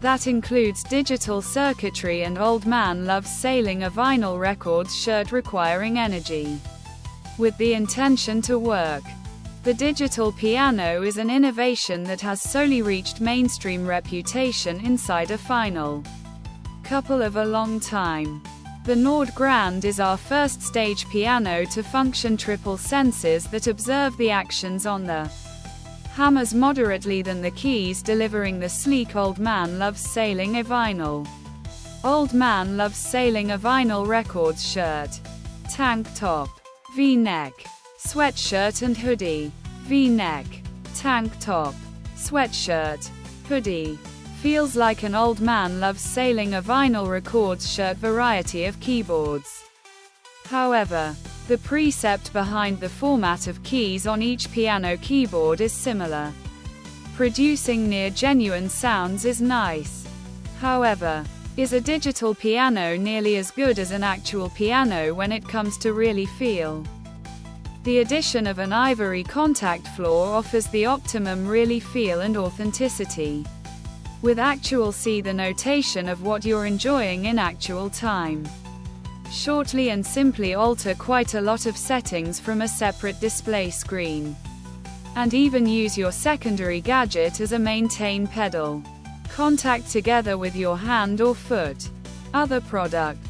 That includes digital circuitry and Old Man Loves Sailing, a vinyl records shirt requiring energy with the intention to work. The digital piano is an innovation that has solely reached mainstream reputation inside a final couple of a long time. The Nord Grand is our first stage piano to function triple senses that observe the actions on the hammers moderately than the keys, delivering the sleek Old Man Loves Sailing, a vinyl. Old Man Loves Sailing, a vinyl records shirt. Tank top, V-neck, sweatshirt and hoodie. V-neck, tank top, sweatshirt, hoodie. Feels like an Old Man Loves Sailing, a vinyl records shirt variety of keyboards. However, the precept behind the format of keys on each piano keyboard is similar. Producing near genuine sounds is nice. However, is a digital piano nearly as good as an actual piano when it comes to really feel? The addition of an ivory contact floor offers the optimum really feel and authenticity. With actual, see the notation of what you're enjoying in actual time. Shortly and simply alter quite a lot of settings from a separate display screen. And even use your secondary gadget as a maintain pedal. Contact together with your hand or foot. Other products.